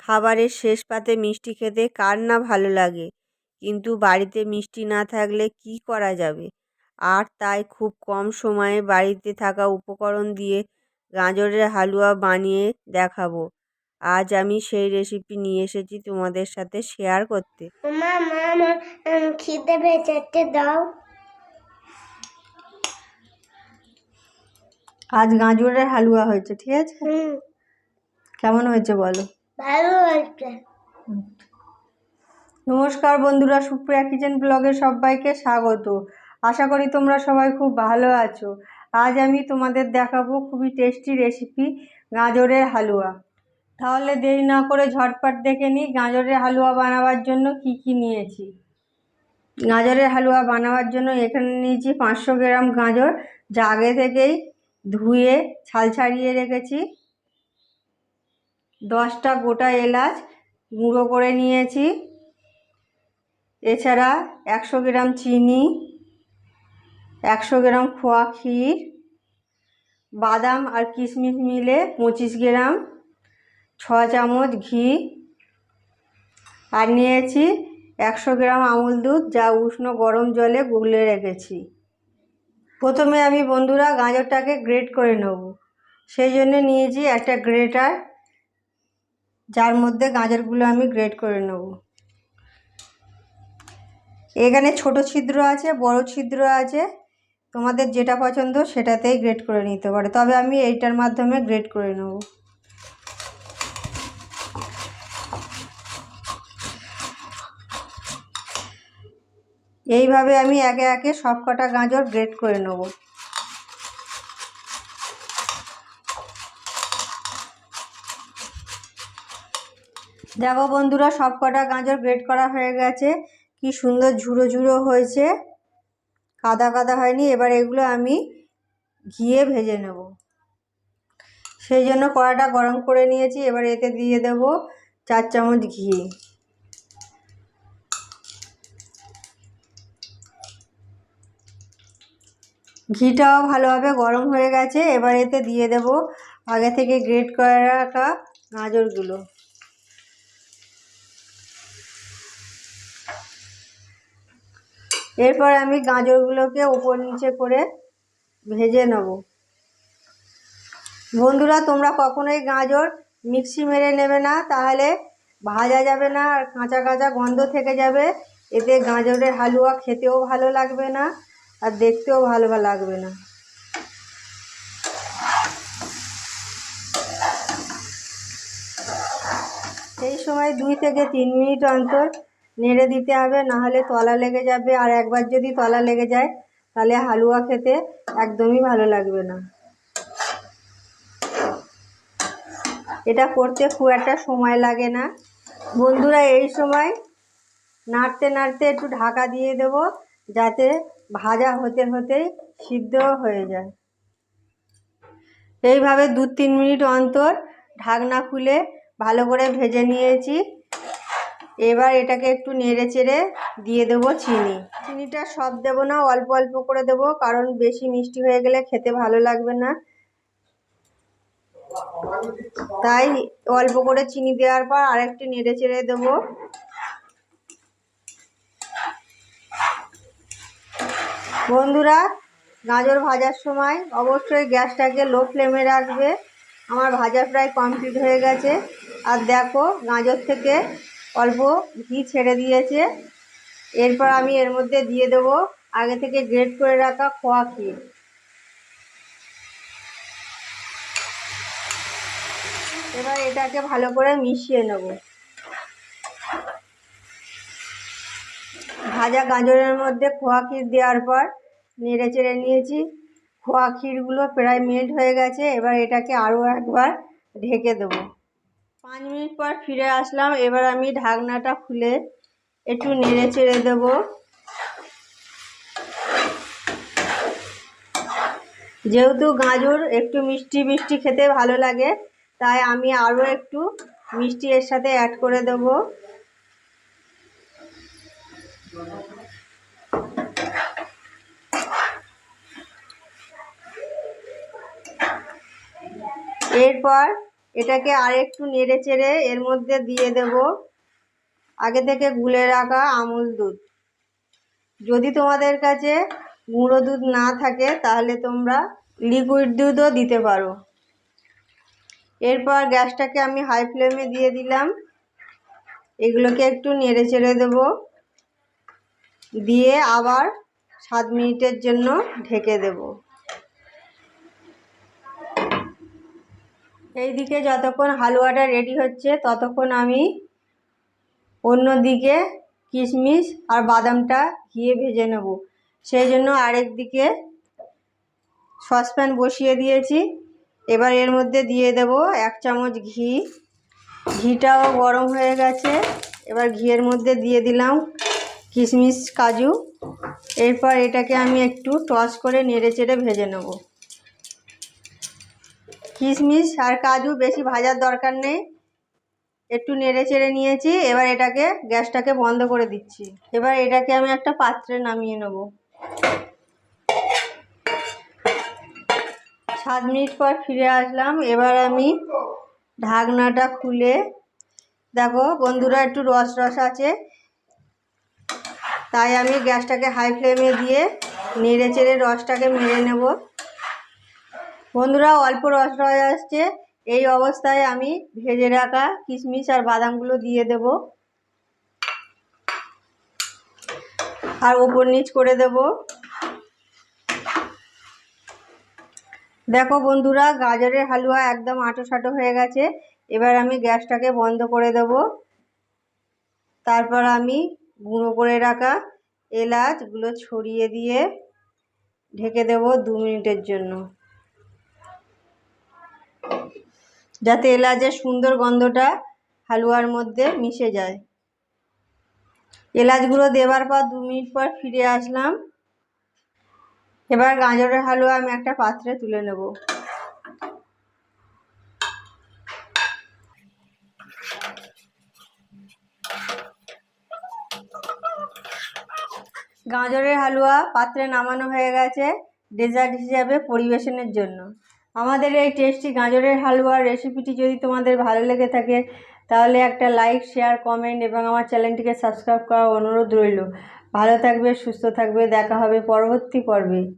খাবারের শেষ পাতে মিষ্টি খেতে কার না ভালো লাগে, কিন্তু বাড়িতে মিষ্টি না থাকলে কি করা যাবে। আর তাই খুব কম সময়ে বাড়িতে থাকা উপকরণ দিয়ে গাজরের হালুয়া বানিয়ে দেখাবো। আজ আমি সেই রেসিপি নিয়ে এসেছি তোমাদের সাথে শেয়ার করতে। খিদে পেয়েছে, দাও। আজ গাজরের হালুয়া হয়েছে, ঠিক আছে? কেমন হয়েছে বলো? ভালো হয়েছে। নমস্কার বন্ধুরা, সুপ্রিয়া কিচেন ব্লগে সবাইকে স্বাগত। আশা করি তোমরা সবাই খুব ভালো আছো। আজ আমি তোমাদের দেখাবো খুবই টেস্টি রেসিপি, গাজরের হালুয়া। তাহলে দেরি না করে ঝটপট দেখে নিই গাজরের হালুয়া বানাবার জন্য কি কি নিয়েছি। গাজরের হালুয়া বানাবার জন্য এখানে নিয়েছি 500 গ্রাম গাজর, যা আগে থেকেই ধুয়ে ছাল ছাড়িয়ে রেখেছি। 10টা গোটা এলাচ গুঁড়ো করে নিয়েছি। এছাড়া 100 গ্রাম চিনি, 100 গ্রাম খোয়া ক্ষীর, বাদাম আর কিশমিশ মিলে 25 গ্রাম, 6 চামচ ঘি, আর নিয়েছি 100 গ্রাম আমুল দুধ, যা উষ্ণ গরম জলে গুলে রেখেছি। প্রথমে আমি বন্ধুরা গাজরটাকে গ্রেট করে নেব। সেই জন্য নিয়েছি একটা গ্রেটার, যার মধ্যে গাজরগুলো আমি গ্রেট করে নেব। এখানে ছোট ছিদ্র আছে, বড় ছিদ্র আছে, তোমাদের যেটা পছন্দ সেটাতেই গ্রেট করে নিতে পারো, তবে আমি এইটার মাধ্যমে গ্রেট করে নেব। এইভাবে আমি একে একে সব কটা গাজর গ্রেট করে নেব। দেখো বন্ধুরা, সব কটা গাজর গ্রেট করা হয়ে গেছে। কি সুন্দর ঝুড়ো ঝুড়ো হয়েছে, কাদা কাদা হয়নি। এবার এগুলো আমি ঘিয়ে ভেজে নেব। সেই জন্য কড়াটা গরম করে নিয়েছি। এবার এতে দিয়ে দেব 4 চামচ ঘি। ঘিটাও ভালোভাবে গরম হয়ে গেছে। এবার এতে দিয়ে দেব আগে থেকে গ্রেট করে রাখা গাজরগুলো। এরপর আমি গাজরগুলোকে উপর নিচে করে ভেজে নেব। বন্ধুরা, তোমরা কখনোই গাজর মিক্সি মেরে নেবে না, তাহলে ভাজা যাবে না আর কাঁচা কাঁচা গন্ধ থেকে যাবে। এতে গাজরের হালুয়া খেতেও ভালো লাগবে না আর দেখতেও ভালো লাগবে না। সেই সময় 2 থেকে 3 মিনিট অন্তর নেড়ে দিতে হবে, নাহলে তলা লেগে যাবে। আর একবার যদি তলা লেগে যায় তাহলে হালুয়া খেতে একদমই ভালো লাগবে না। এটা করতে খুব একটা সময় লাগে না বন্ধুরা। এই সময় নাড়তে নাড়তে একটু ঢাকা দিয়ে দেব, যাতে ভাজা হতে হতেই সিদ্ধ হয়ে যায়। এইভাবে 2-3 মিনিট অন্তর ঢাকনা খুলে ভালো করে ভেজে নিয়েছি। এবার এটাকে একটু নেড়ে চেড়ে দিয়ে দেবো চিনি। চিনিটা সব দেবো না, অল্প অল্প করে দেবো, কারণ বেশি মিষ্টি হয়ে গেলে খেতে ভালো লাগবে না। তাই অল্প করে চিনি দেওয়ার পর আরেকটু নেড়ে চেড়ে দেবো। বন্ধুরা, গাজর ভাজার সময় অবশ্যই গ্যাসটাকে লো ফ্লেমে রাখবে। আমার ভাজা প্রায় কমপ্লিট হয়ে গেছে। আর দেখো, গাজর থেকে অল্প ঘি ছেড়ে দিয়েছে। এরপর আমি এর মধ্যে দিয়ে দেবো আগে থেকে গ্রেট করে রাখা খোয়া ক্ষীর। এবার এটাকে ভালো করে মিশিয়ে নেব। ভাজা গাজরের মধ্যে খোয়া ক্ষীর দেওয়ার পর নেড়ে চেড়ে নিয়েছি। খোয়া ক্ষীরগুলো প্রায় মেল্ট হয়ে গেছে। এবার এটাকে আরও একবার ঢেকে দেবো। 5 মিনিট পর ফিরে আসলাম। এবার আমি ঢাকনাটা খুলে একটু নেড়ে চেড়ে দেবো। যেহেতু গাজর একটু মিষ্টি মিষ্টি খেতে ভালো লাগে, তাই আমি আরও একটু মিষ্টি এর সাথে অ্যাড করে দেবো। এরপর এটাকে আর একটু নেড়ে চেড়ে এর মধ্যে দিয়ে দেব আগে থেকে গুলে রাখা আমুল দুধ। যদি তোমাদের কাছে গুঁড়ো দুধ না থাকে তাহলে তোমরা লিকুইড দুধও দিতে পারো। এরপর গ্যাসটাকে আমি হাই ফ্লেমে দিয়ে দিলাম। এগুলোকে একটু নেড়ে চেড়ে দেবো, দিয়ে আবার 7 মিনিটের জন্য ঢেকে দেব। এইদিকে যতক্ষণ হালুয়াটা রেডি হচ্ছে ততক্ষণ আমি অন্যদিকে কিশমিশ আর বাদামটা ঘিয়ে ভেজে নেব। সেই জন্য আরেক দিকে সসপ্যান বসিয়ে দিয়েছি। এবার এর মধ্যে দিয়ে দেব 1 চামচ ঘি। ঘিটাও গরম হয়ে গেছে। এবার ঘিয়ের মধ্যে দিয়ে দিলাম কিশমিশ কাজু। এরপর এটাকে আমি একটু টস করে নেড়ে চেড়ে ভেজে নেব। কিশমিশ আর কাজু বেশি ভাজার দরকার নেই, একটু নেড়ে চেড়ে নিয়েছি। এবার এটাকে গ্যাসটাকে বন্ধ করে দিচ্ছি। এবার এটাকে আমি একটা পাত্রে নামিয়ে নেব। 7 মিনিট পর ফিরে আসলাম। এবার আমি ঢাকনাটা খুলে দেখো বন্ধুরা, একটু রস রস আছে, তাই আমি গ্যাসটাকে হাই ফ্লেমে দিয়ে নেড়ে চেড়ে রসটাকে মেরে নেব। বন্ধুরা, অল্প রস রস আসছে, এই অবস্থায় আমি ভেজে রাখা কিশমিশ আর বাদামগুলো দিয়ে দেব আর ওপর নিচ করে দেব। দেখো বন্ধুরা, গাজরের হালুয়া একদম আঁটো হয়ে গেছে। এবার আমি গ্যাসটাকে বন্ধ করে দেব। তারপর আমি গুঁড়ো করে রাখা এলাচগুলো ছড়িয়ে দিয়ে ঢেকে দেব 2 মিনিটের জন্য, যাতে এলাচের সুন্দর গন্ধটা হালুয়ার মধ্যে মিশে যায়। এলাচগুলো দেওয়ার পর 2 মিনিট পর ফিরে আসলাম। এবার গাজরের হালুয়া আমি একটা পাত্রে তুলে নেব। গাজরের হালুয়া পাত্রে নামানো হয়ে গেছে ডেজার্ট হিসাবে পরিবেশনের জন্য। আমাদের এই টেস্টি গাজরের হালুয়ার রেসিপিটি যদি তোমাদের ভালো লেগে থাকে তাহলে একটা লাইক, শেয়ার, কমেন্ট এবং আমার চ্যানেলটিকে সাবস্ক্রাইব করার অনুরোধ রইল। ভালো থাকবে, সুস্থ থাকবে, দেখা হবে পরবর্তী পর্বে।